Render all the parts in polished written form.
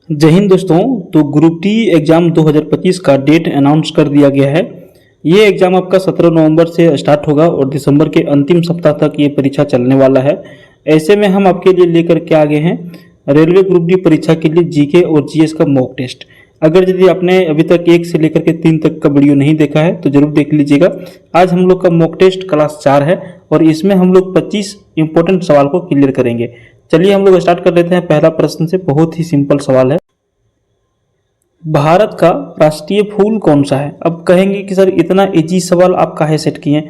जय हिंद दोस्तों। तो ग्रुप डी एग्ज़ाम 2025 का डेट अनाउंस कर दिया गया है। ये एग्ज़ाम आपका 17 नवंबर से स्टार्ट होगा और दिसंबर के अंतिम सप्ताह तक ये परीक्षा चलने वाला है। ऐसे में हम आपके लिए लेकर के आ गए हैं रेलवे ग्रुप डी परीक्षा के लिए जीके और जीएस का मॉक टेस्ट। अगर यदि आपने अभी तक 1 से लेकर के 3 तक का वीडियो नहीं देखा है तो जरूर देख लीजिएगा। आज हम लोग का मॉक टेस्ट क्लास 4 है और इसमें हम लोग 25 इंपॉर्टेंट सवाल को क्लियर करेंगे। चलिए हम लोग स्टार्ट कर लेते हैं। पहला प्रश्न से बहुत ही सिंपल सवाल है, भारत का राष्ट्रीय फूल कौन सा है। अब कहेंगे कि सर इतना इजी सवाल आप काहे सेट किए,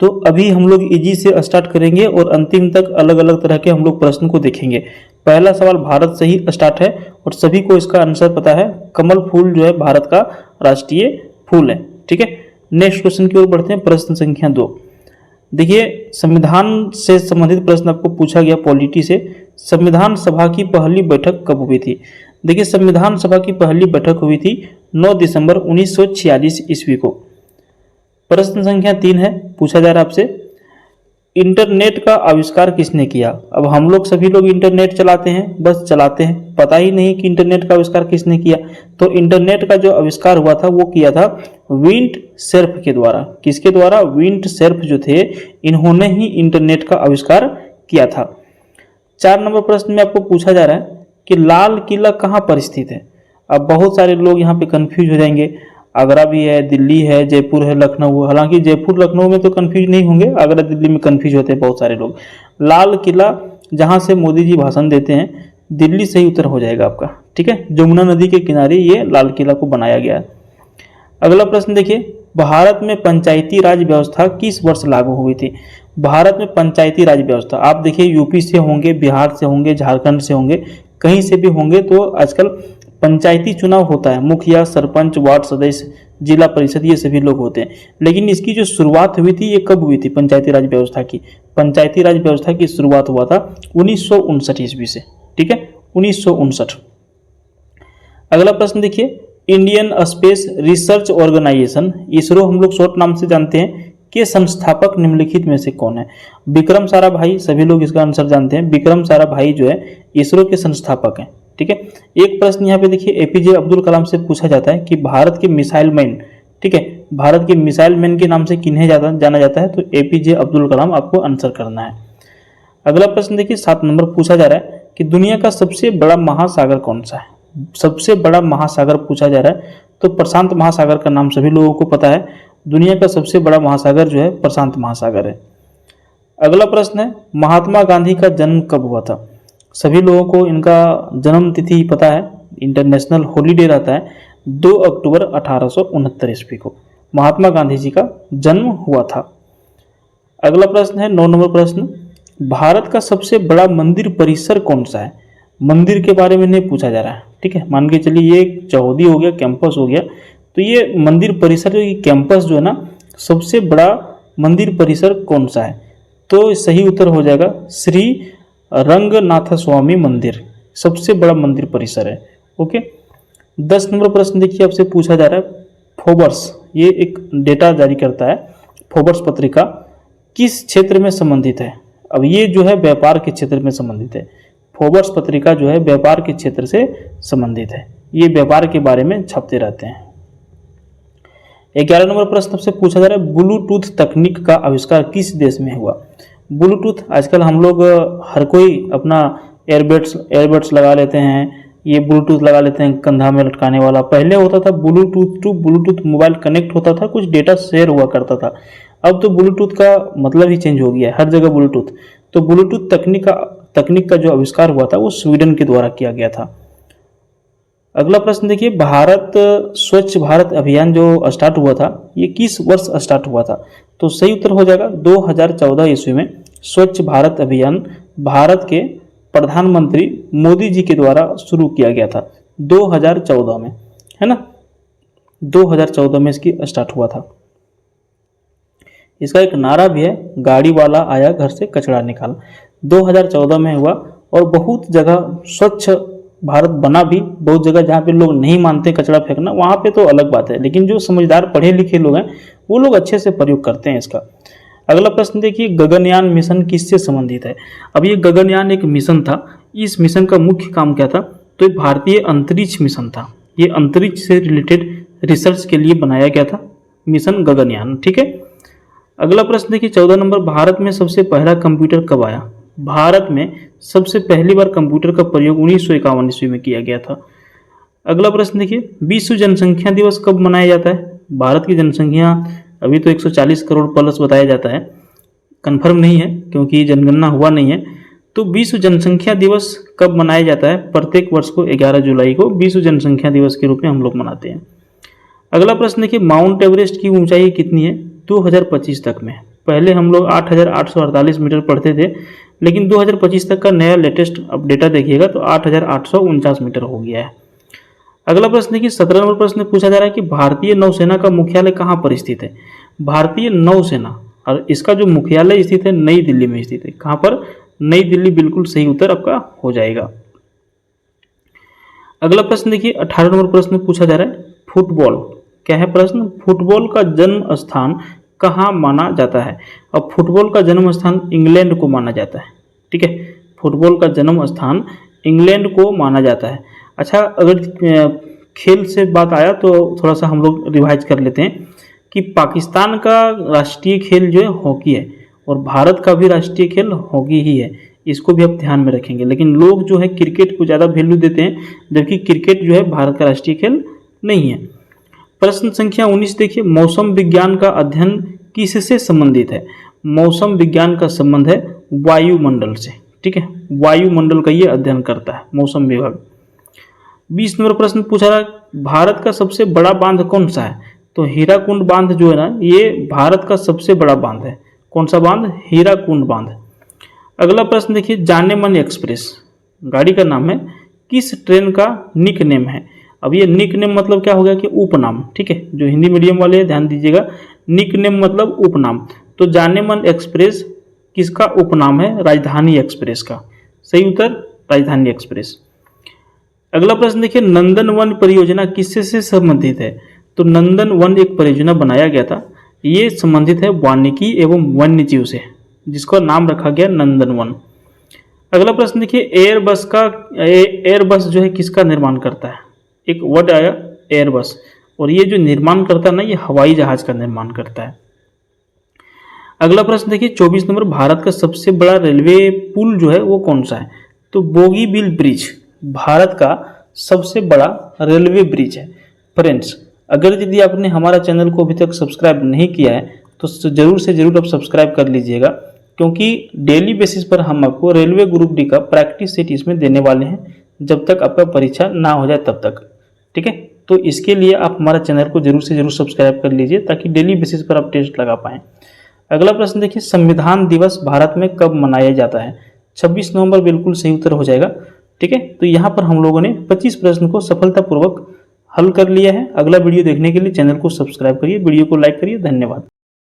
तो अभी हम लोग इजी से स्टार्ट करेंगे और अंतिम तक अलग अलग तरह के हम लोग प्रश्न को देखेंगे। पहला सवाल भारत से ही स्टार्ट है और सभी को इसका आंसर पता है। कमल फूल जो है भारत का राष्ट्रीय फूल है। ठीक है, नेक्स्ट क्वेश्चन की ओर बढ़ते हैं। प्रश्न संख्या 2। देखिए, संविधान से संबंधित प्रश्न आपको पूछा गया पॉलिटी से। संविधान सभा की पहली बैठक कब हुई थी। देखिए, संविधान सभा की पहली बैठक हुई थी 9 दिसंबर 1946 ईस्वी को। प्रश्न संख्या 3 है, पूछा जा रहा है आपसे, इंटरनेट का आविष्कार किसने किया। अब हम लोग सभी लोग इंटरनेट चलाते हैं, बस चलाते हैं, पता ही नहीं कि इंटरनेट का आविष्कार किसने किया। तो इंटरनेट का जो आविष्कार हुआ था वो किया था विंट सर्फ के द्वारा। किसके द्वारा? विंट सर्फ जो थे, इन्होंने ही इंटरनेट का आविष्कार किया था। 4 नंबर प्रश्न में आपको पूछा जा रहा है कि लाल किला कहाँ पर स्थित है। अब बहुत सारे लोग यहाँ पे कंफ्यूज हो जाएंगे। आगरा भी है, दिल्ली है, जयपुर है, लखनऊ। हालांकि जयपुर लखनऊ में तो कंफ्यूज नहीं होंगे, आगरा दिल्ली में कंफ्यूज होते हैं बहुत सारे लोग। लाल किला जहाँ से मोदी जी भाषण देते हैं, दिल्ली से ही उत्तर हो जाएगा आपका। ठीक है, यमुना नदी के किनारे ये लाल किला को बनाया गया है। अगला प्रश्न देखिए, भारत में पंचायती राज व्यवस्था किस वर्ष लागू हुई थी। भारत में पंचायती राज व्यवस्था, आप देखिए यूपी से होंगे, बिहार से होंगे, झारखंड से होंगे, कहीं से भी होंगे, तो आजकल पंचायती चुनाव होता है। मुखिया, सरपंच, वार्ड सदस्य, जिला परिषद, ये सभी लोग होते हैं। लेकिन इसकी जो शुरुआत हुई थी ये कब हुई थी पंचायती राज व्यवस्था की। पंचायती राज व्यवस्था की शुरुआत हुआ था 1959 ईस्वी से। ठीक है, 1959। अगला प्रश्न देखिए, Indian Space Research Organisation, ISRO हम लोग शॉर्ट नाम से जानते हैं, के संस्थापक निम्नलिखित में से कौन है। विक्रम साराभाई, सभी लोग इसका आंसर जानते हैं। विक्रम साराभाई जो है इसरो के संस्थापक हैं। ठीक है, एक प्रश्न यहाँ पे देखिए, एपीजे अब्दुल कलाम से पूछा जाता है कि भारत के मिसाइल मैन, ठीक है, भारत के मिसाइल मैन के नाम से किन्हें जाना जाता है, तो एपीजे अब्दुल कलाम आपको आंसर करना है। अगला प्रश्न देखिए, 7 नंबर पूछा जा रहा है कि दुनिया का सबसे बड़ा महासागर कौन सा है। सबसे बड़ा महासागर पूछा जा रहा है, तो प्रशांत महासागर का नाम सभी लोगों को पता है। दुनिया का सबसे बड़ा महासागर जो है प्रशांत महासागर है। अगला प्रश्न है, महात्मा गांधी का जन्म कब हुआ था। सभी लोगों को इनका जन्म तिथि पता है, इंटरनेशनल हॉलीडे रहता है 2 अक्टूबर 1869 ईस्वी को महात्मा गांधी जी का जन्म हुआ था। अगला प्रश्न है 9 नंबर प्रश्न, भारत का सबसे बड़ा मंदिर परिसर कौन सा है। मंदिर के बारे में नहीं पूछा जा रहा है। ठीक है, मान के चलिए ये चौहदी हो गया, कैंपस हो गया, तो ये मंदिर परिसर जो कैंपस जो है ना, सबसे बड़ा मंदिर परिसर कौन सा है, तो सही उत्तर हो जाएगा श्री रंगनाथ स्वामी मंदिर, सबसे बड़ा मंदिर परिसर है। ओके, 10 नंबर प्रश्न देखिए, आपसे पूछा जा रहा है, फोर्ब्स, ये एक डेटा जारी करता है, फोर्ब्स पत्रिका किस क्षेत्र में संबंधित है। अब ये जो है व्यापार के क्षेत्र में संबंधित है। फोर्ब्स पत्रिका जो है व्यापार के क्षेत्र से संबंधित है, ये व्यापार के बारे में छपते रहते हैं। 11 नंबर प्रश्न आपसे पूछा जा रहा है, ब्लूटूथ तकनीक का आविष्कार किस देश में हुआ। ब्लूटूथ, आजकल हम लोग हर कोई अपना एयरबड्स लगा लेते हैं, ये ब्लूटूथ लगा लेते हैं कंधा में लटकाने वाला। पहले होता था Bluetooth to Bluetooth mobile connect होता था, कुछ डेटा शेयर हुआ करता था। अब तो ब्लूटूथ का मतलब ही चेंज हो गया है, हर जगह ब्लूटूथ। तो ब्लूटूथ तकनीक का जो आविष्कार हुआ था वो स्वीडन के द्वारा किया गया था। अगला प्रश्न देखिए, भारत स्वच्छ भारत अभियान जो स्टार्ट हुआ था ये किस वर्ष स्टार्ट हुआ था, तो सही उत्तर हो जाएगा 2014 ईस्वी में स्वच्छ भारत अभियान भारत के प्रधानमंत्री मोदी जी के द्वारा शुरू किया गया था 2014 में, है ना, 2014 में इसकी स्टार्ट हुआ था। इसका एक नारा भी है, गाड़ी वाला आया घर से कचरा निकाल, 2014 में हुआ। और बहुत जगह स्वच्छ भारत बना भी, बहुत जगह जहाँ पे लोग नहीं मानते कचरा फेंकना, वहाँ पे तो अलग बात है, लेकिन जो समझदार पढ़े लिखे लोग हैं वो लोग अच्छे से प्रयोग करते हैं इसका। अगला प्रश्न देखिए, गगनयान मिशन किससे संबंधित है। अब ये गगनयान एक मिशन था, इस मिशन का मुख्य काम क्या था, तो ये भारतीय अंतरिक्ष मिशन था। ये अंतरिक्ष से रिलेटेड रिसर्च के लिए बनाया गया था मिशन गगनयान। ठीक है, अगला प्रश्न देखिए 14 नंबर, भारत में सबसे पहला कंप्यूटर कब आया? भारत में सबसे पहली बार कंप्यूटर का प्रयोग 1951 ईस्वी में किया गया था। अगला प्रश्न देखिए, विश्व जनसंख्या दिवस कब मनाया जाता है? भारत की जनसंख्या अभी तो 140 करोड़ प्लस बताया जाता है, कंफर्म नहीं है क्योंकि जनगणना हुआ नहीं है। तो विश्व जनसंख्या दिवस कब मनाया जाता है? प्रत्येक वर्ष को 11 जुलाई को विश्व जनसंख्या दिवस के रूप में हम लोग मनाते हैं। अगला प्रश्न देखिए, माउंट एवरेस्ट की ऊंचाई कितनी है 2025 तक में? पहले हम लोग 8,848 मीटर पढ़ते थे, लेकिन 2025 तक का नया लेटेस्ट अपडेटा देखिएगा तो 8,849 मीटर हो गया है। अगला प्रश्न देखिए 17 नंबर प्रश्न पूछा जा रहा है कि भारतीय नौसेना का मुख्यालय कहाँ पर स्थित है? भारतीय नौसेना, और इसका जो मुख्यालय स्थित है नई दिल्ली में स्थित है। कहाँ पर? नई दिल्ली, बिल्कुल सही उत्तर आपका हो जाएगा। अगला प्रश्न देखिए 18 नंबर प्रश्न पूछा जा रहा है, फुटबॉल, क्या है प्रश्न? फुटबॉल का जन्म स्थान कहाँ माना जाता है? अब फुटबॉल का जन्म स्थान इंग्लैंड को माना जाता है। ठीक है, फुटबॉल का जन्म स्थान इंग्लैंड को माना जाता है। अच्छा, अगर खेल से बात आया तो थोड़ा सा हम लोग रिवाइज कर लेते हैं कि पाकिस्तान का राष्ट्रीय खेल जो है हॉकी है और भारत का भी राष्ट्रीय खेल हॉकी ही है, इसको भी आप ध्यान में रखेंगे। लेकिन लोग जो है क्रिकेट को ज़्यादा वैल्यू देते हैं, जबकि क्रिकेट जो है भारत का राष्ट्रीय खेल नहीं है। प्रश्न संख्या 19 देखिए, मौसम विज्ञान का अध्ययन किससे संबंधित है? मौसम विज्ञान का संबंध है वायुमंडल से। ठीक है, वायुमंडल का ये अध्ययन करता है मौसम विभाग। 20 नंबर प्रश्न पूछा रहा है, भारत का सबसे बड़ा बांध कौन सा है? तो हीराकुंड बांध जो है ना, ये भारत का सबसे बड़ा बांध है। कौन सा बांध? हीराकुंड बांध। अगला प्रश्न देखिए, जाने मन एक्सप्रेस गाड़ी का नाम है, किस ट्रेन का निक नेम है? अब ये निक नेम मतलब क्या हो गया कि उपनाम। ठीक है, जो हिंदी मीडियम वाले ध्यान दीजिएगा, निक नेम मतलब उपनाम। तो जाने मन एक्सप्रेस किसका उपनाम है? राजधानी एक्सप्रेस का। सही उत्तर राजधानी एक्सप्रेस। अगला प्रश्न देखिए, नंदन वन परियोजना किससे से संबंधित है? तो नंदन वन एक परियोजना बनाया गया था, ये संबंधित है वानिकी एवं वन्यजीव से, जिसका नाम रखा गया नंदन वन। अगला प्रश्न देखिए, एयरबस जो है किसका निर्माण करता है? एक वर्ड आया एयरबस, और ये जो निर्माण करता है ना, ये हवाई जहाज का निर्माण करता है। अगला प्रश्न देखिए 24 नंबर, भारत का सबसे बड़ा रेलवे पुल जो है वो कौन सा है? तो बोगीबील ब्रिज भारत का सबसे बड़ा रेलवे ब्रिज है। फ्रेंड्स, अगर यदि आपने हमारा चैनल को अभी तक सब्सक्राइब नहीं किया है तो जरूर से जरूर आप सब्सक्राइब कर लीजिएगा, क्योंकि डेली बेसिस पर हम आपको रेलवे ग्रुप डी का प्रैक्टिस सेट इसमें देने वाले हैं, जब तक आपका परीक्षा ना हो जाए तब तक। ठीक है, तो इसके लिए आप हमारा चैनल को जरूर से जरूर सब्सक्राइब कर लीजिए ताकि डेली बेसिस पर आप टेस्ट लगा पाएँ। अगला प्रश्न देखिए, संविधान दिवस भारत में कब मनाया जाता है? 26 नवंबर बिल्कुल सही उत्तर हो जाएगा। ठीक है, तो यहाँ पर हम लोगों ने 25 प्रश्न को सफलतापूर्वक हल कर लिया है। अगला वीडियो देखने के लिए चैनल को सब्सक्राइब करिए, वीडियो को लाइक करिए। धन्यवाद।